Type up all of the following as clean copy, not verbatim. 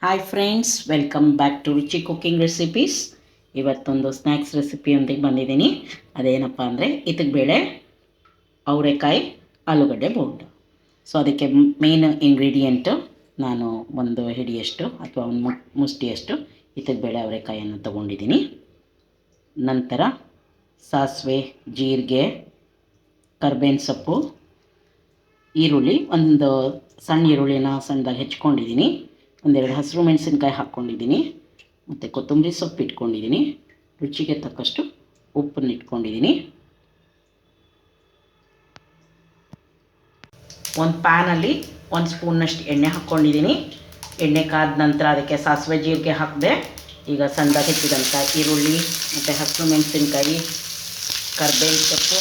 Hi friends, welcome back to Ruchi cooking recipes. ಇವತ್ತೊಂದು snacks ರೆಸಿಪಿಯೊಂದಿಗೆ ಬಂದಿದ್ದೀನಿ. ಅದೇನಪ್ಪ ಅಂದರೆ ಬೇಳೆ ಅವರೆಕಾಯಿ ಆಲೂಗಡ್ಡೆ ಬೋಂಡ. ಸೊ ಅದಕ್ಕೆ ಮೇನ್ ಇಂಗ್ರೀಡಿಯೆಂಟು ನಾನು ಒಂದು ಹಿಡಿಯಷ್ಟು ಅಥವಾ ಒಂದು ಮುಷ್ಟಿಯಷ್ಟು ಬೇಳೆ ಅವರೆಕಾಯನ್ನು ತೊಗೊಂಡಿದ್ದೀನಿ. ನಂತರ ಸಾಸಿವೆ, ಜೀರಿಗೆ, ಕರ್ಬೇವಿನ ಸೊಪ್ಪು, ಈರುಳ್ಳಿ, ಒಂದು ಸಣ್ಣ ಈರುಳ್ಳಿನ ಸಣ್ಣದಾಗಿ ಹೆಚ್ಕೊಂಡಿದ್ದೀನಿ. ಒಂದೆರಡು ಹಸಿರು ಮೆಣಸಿನ್ಕಾಯಿ ಹಾಕ್ಕೊಂಡಿದ್ದೀನಿ. ಮತ್ತು ಕೊತ್ತಂಬರಿ ಸೊಪ್ಪು ಇಟ್ಕೊಂಡಿದ್ದೀನಿ. ರುಚಿಗೆ ತಕ್ಕಷ್ಟು ಉಪ್ಪನ್ನು ಇಟ್ಕೊಂಡಿದ್ದೀನಿ. ಒಂದು ಪ್ಯಾನಲ್ಲಿ 1 ಸ್ಪೂನ್ನಷ್ಟು ಎಣ್ಣೆ ಹಾಕ್ಕೊಂಡಿದ್ದೀನಿ. ಎಣ್ಣೆ ಕಾದ ನಂತರ ಅದಕ್ಕೆ ಸಾಸಿವೆ ಜೀರಿಗೆ ಹಾಕಿದೆ. ಈಗ ಸಣ್ಣದಾಗಿ ಹೆಚ್ಚಿದಂಥ ಈರುಳ್ಳಿ ಮತ್ತು ಹಸಿರು ಮೆಣಸಿನ್ಕಾಯಿ, ಕರ್ಬೇವಿನ ಸೊಪ್ಪು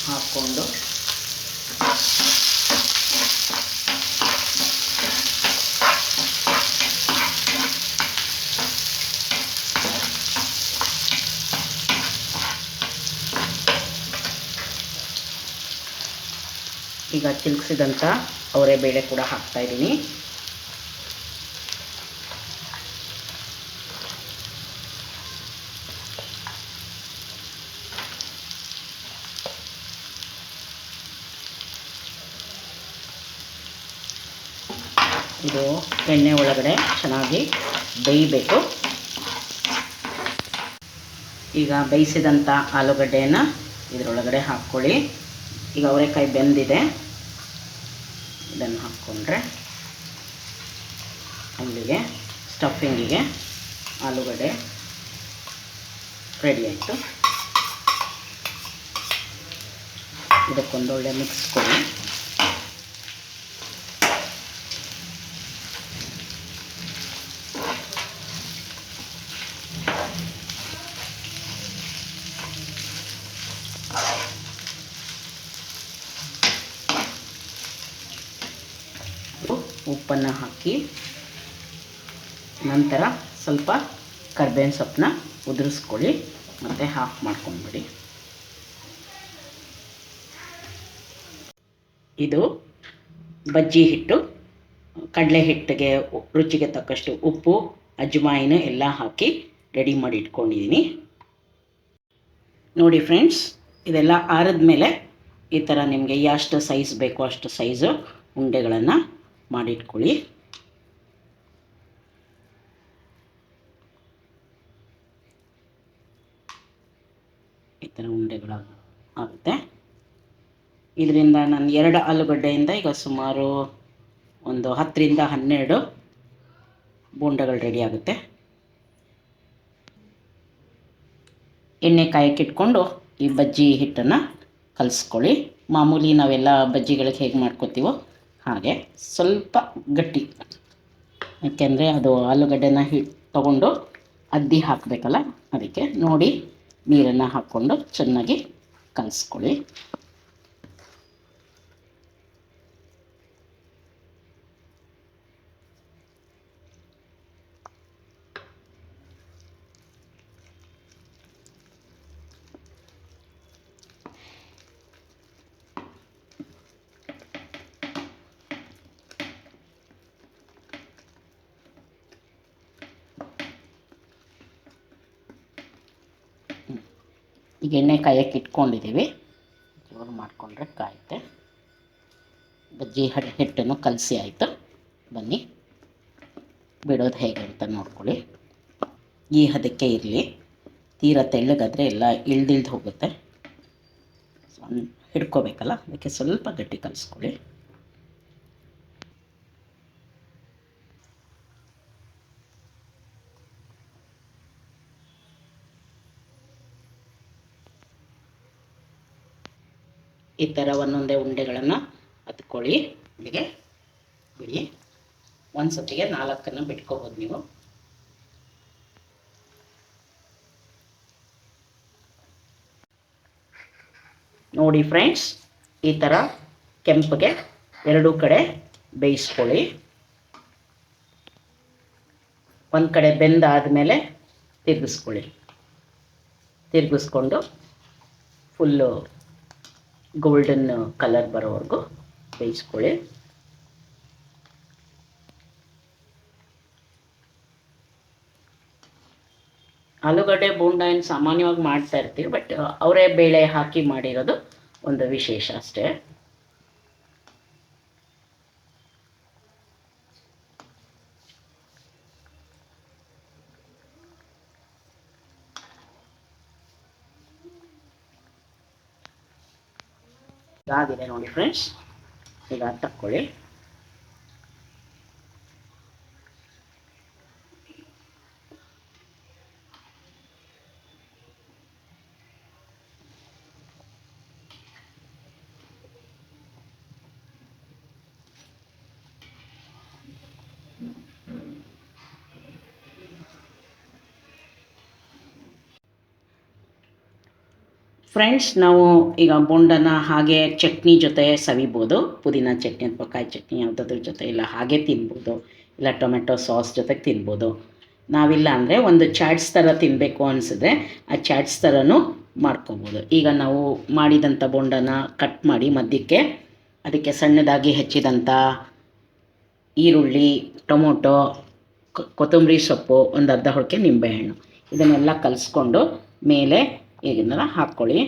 ಹಾಕ್ಕೊಂಡು ಈಗ ಚಿಲ್ಕಿಸಿದಂಥ ಅವರೆಬೇಳೆ ಕೂಡ ಹಾಕ್ತಾಯಿದ್ದೀನಿ. ಇದು ಎಣ್ಣೆ ಒಳಗಡೆ ಚೆನ್ನಾಗಿ ಬೇಯಬೇಕು. ಈಗ ಬೇಯಿಸಿದಂಥ ಆಲೂಗಡ್ಡೆಯನ್ನು ಇದರೊಳಗಡೆ ಹಾಕ್ಕೊಳ್ಳಿ. ಈಗ ಅವರೆಕಾಯಿ ಬೆಂದಿದೆ, ಇದನ್ನು ಹಾಕ್ಕೊಂಡ್ರೆ ಅಲ್ಲಿಗೆ ಸ್ಟಫಿಂಗಿಗೆ ಆಲೂಗಡ್ಡೆ ರೆಡಿ ಆಯಿತು. ಇದಕ್ಕೊಂದೊಳ್ಳೆ ಮಿಕ್ಸ್ ಕೊಡಿ. ಉಪ್ಪನ್ನು ಹಾಕಿ ನಂತರ ಸ್ವಲ್ಪ ಕರ್ಬೇವಿನ ಸೊಪ್ಪನ್ನ ಉದುರಿಸ್ಕೊಳ್ಳಿ ಮತ್ತು ಹಾಫ್ ಮಾಡ್ಕೊಂಡ್ಬಿಡಿ. ಇದು ಬಜ್ಜಿ ಹಿಟ್ಟು. ಕಡಲೆ ಹಿಟ್ಟಿಗೆ ರುಚಿಗೆ ತಕ್ಕಷ್ಟು ಉಪ್ಪು, ಅಜ್ವಾಯಿನ ಎಲ್ಲ ಹಾಕಿ ರೆಡಿ ಮಾಡಿ ಇಟ್ಕೊಂಡಿದ್ದೀನಿ. ನೋಡಿ ಫ್ರೆಂಡ್ಸ್, ಇದೆಲ್ಲ ಆರಿದ ಮೇಲೆ ಈ ಥರ ನಿಮಗೆ ಎಷ್ಟು ಸೈಜ್ ಬೇಕೋ ಅಷ್ಟು ಸೈಜು ಉಂಡೆಗಳನ್ನು ಮಾಡಿಟ್ಕೊಳ್ಳಿ. ಈ ಥರ ಉಂಡೆಗಳು ಆಗುತ್ತೆ. ಇದರಿಂದ ನಾನು 2 ಆಲೂಗಡ್ಡೆಯಿಂದ ಈಗ ಸುಮಾರು ಒಂದು 10ರಿಂದ 12 ಬೋಂಡಗಳು ರೆಡಿ ಆಗುತ್ತೆ. ಎಣ್ಣೆ ಕಾಯಕ್ಕಿಟ್ಕೊಂಡು ಈ ಬಜ್ಜಿ ಹಿಟ್ಟನ್ನು ಕಲಿಸ್ಕೊಳ್ಳಿ. ಮಾಮೂಲಿ ನಾವೆಲ್ಲ ಬಜ್ಜಿಗಳಿಗೆ ಹೇಗೆ ಮಾಡ್ಕೊತೀವೋ ಹಾಗೆ ಸ್ವಲ್ಪ ಗಟ್ಟಿ, ಯಾಕೆಂದರೆ ಅದು ಆಲೂಗಡ್ಡೆನ ತೊಗೊಂಡು ಅದ್ದಿ ಹಾಕಬೇಕಲ್ಲ, ಅದಕ್ಕೆ ನೋಡಿ ನೀರನ್ನು ಹಾಕ್ಕೊಂಡು ಚೆನ್ನಾಗಿ ಕಲಿಸ್ಕೊಳ್ಳಿ. ಈಗ ಎಣ್ಣೆ ಕಾಯಕ್ಕೆ ಇಟ್ಕೊಂಡಿದ್ದೀವಿ, ಜೋರು ಮಾಡಿಕೊಂಡ್ರೆ ಕಾಯುತ್ತೆ. ಬಜ್ಜಿ ಹಿಟ್ಟನ್ನು ಕಲಸಿ ಆಯಿತು. ಬನ್ನಿ ಬಿಡೋದು ಹೇಗೆ ಅಂತ ನೋಡ್ಕೊಳ್ಳಿ. ಈ ಹದಕ್ಕೆ ಇರಲಿ, ತೀರ ತೆಳ್ಳಗಾದರೆ ಎಲ್ಲ ಇಳ್ದಿಳ್ದು ಹೋಗುತ್ತೆ. ಹಿಡ್ಕೋಬೇಕಲ್ಲ, ಅದಕ್ಕೆ ಸ್ವಲ್ಪ ಗಟ್ಟಿ ಕಲಿಸ್ಕೊಳ್ಳಿ. ಈ ಥರ ಒಂದೊಂದೇ ಉಂಡೆಗಳನ್ನು ಹತ್ಕೊಳ್ಳಿ. ಇಲ್ಲಿಗೆ ಬಿಡಿ. ಒಂದು ಸತಿಗೆ 4 ಬಿಟ್ಕೋಬೋದು ನೀವು. ನೋಡಿ ಫ್ರೆಂಡ್ಸ್, ಈ ಥರ ಕೆಂಪಗೆ 2 ಕಡೆ ಬೇಯಿಸ್ಕೊಳ್ಳಿ. ಒಂದು ಕಡೆ ಬೆಂದಾದಮೇಲೆ ತಿರುಗಿಸ್ಕೊಂಡು ಫುಲ್ಲು ಗೋಲ್ಡನ್ ಕಲರ್ ಬರೋವರೆಗೂ ಬೇಯಿಸ್ಕೊಳ್ಳಿ. ಆಲೂಗಡ್ಡೆ ಬೋಂಡ ಏನು ಸಾಮಾನ್ಯವಾಗಿ ಮಾಡ್ತಾ ಇರ್ತೀವಿ, ಬಟ್ ಅವರೇ ಬೇಳೆ ಹಾಕಿ ಮಾಡಿರೋದು ಒಂದು ವಿಶೇಷ ಅಷ್ಟೇ. ಇದಾಗಿದೆ ನೋಡಿ ಫ್ರೆಂಡ್ಸ್, ಈಗ ತಕ್ಕೊಳ್ಳಿ. ಫ್ರೆಂಡ್ಸ್, ನಾವು ಈಗ ಬೋಂಡನ ಹಾಗೆ ಚಟ್ನಿ ಜೊತೆ ಸವಿಬೋದು. ಪುದೀನ ಚಟ್ನಿ ಅಥವಾ ಕಾಯಿ ಚಟ್ನಿ ಯಾವುದಾದ್ರ ಜೊತೆ, ಇಲ್ಲ ಹಾಗೆ ತಿನ್ಬೋದು, ಇಲ್ಲ ಟೊಮೆಟೊ ಸಾಸ್ ಜೊತೆಗೆ ತಿನ್ಬೋದು. ನಾವಿಲ್ಲ ಅಂದರೆ ಒಂದು ಚಾಟ್ಸ್ ಥರ ತಿನ್ನಬೇಕು ಅನಿಸಿದ್ರೆ ಆ ಚಾಟ್ಸ್ ಥರನೂ ಮಾಡ್ಕೊಬೋದು. ಈಗ ನಾವು ಮಾಡಿದಂಥ ಬೋಂಡನ ಕಟ್ ಮಾಡಿ ಮಧ್ಯಕ್ಕೆ ಅದಕ್ಕೆ ಸಣ್ಣದಾಗಿ ಹೆಚ್ಚಿದಂಥ ಈರುಳ್ಳಿ, ಟೊಮೊಟೊ, ಕೊತ್ತಂಬರಿ ಸೊಪ್ಪು, ಒಂದು ಅರ್ಧ ಹೊಳಕೆ ನಿಂಬೆಹಣ್ಣು, ಇದನ್ನೆಲ್ಲ ಕಲಿಸ್ಕೊಂಡು ಮೇಲೆ ಇದನ್ನೆಲ್ಲ ಹಾಕ್ಕೊಳ್ಳಿ.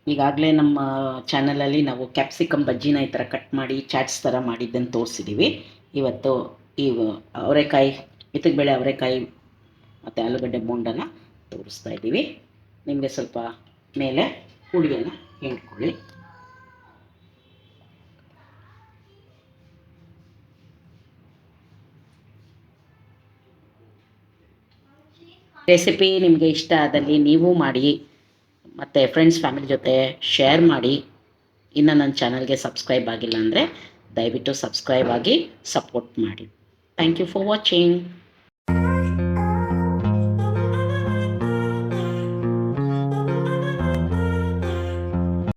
ಈಗಾಗಲೇ ನಮ್ಮ ಚಾನಲಲ್ಲಿ ನಾವು ಕ್ಯಾಪ್ಸಿಕಮ್ ಬಜ್ಜಿನ ಈ ಥರ ಕಟ್ ಮಾಡಿ ಚಾಟ್ಸ್ ಥರ ಮಾಡಿದ್ದನ್ನು ತೋರಿಸಿದ್ದೀವಿ. ಇವತ್ತು ಅವರೆಕಾಯಿ, ಬೇಳೆ ಅವರೆಕಾಯಿ ಮತ್ತು ಆಲೂಗಡ್ಡೆ ಬೋಂಡನ ತೋರಿಸ್ತಾ ಇದ್ದೀವಿ. ನಿಮಗೆ ಸ್ವಲ್ಪ ಮೇಲೆ ಹುಳಿಯನ್ನು ಹಿಂಡ್ಕೊಳ್ಳಿ. ರೆಸಿಪಿ ನಿಮಗೆ ಇಷ್ಟ ಆದಲ್ಲಿ ನೀವು ಮಾಡಿ, ಮತ್ತು ಫ್ರೆಂಡ್ಸ್ ಫ್ಯಾಮಿಲಿ ಜೊತೆ ಶೇರ್ ಮಾಡಿ. ಇನ್ನು ನನ್ನ ಚಾನಲ್ಗೆ ಸಬ್ಸ್ಕ್ರೈಬ್ ಆಗಿಲ್ಲ ಅಂದರೆ ದಯವಿಟ್ಟು ಸಬ್ಸ್ಕ್ರೈಬ್ ಆಗಿ ಸಪೋರ್ಟ್ ಮಾಡಿ. Thank you for watching.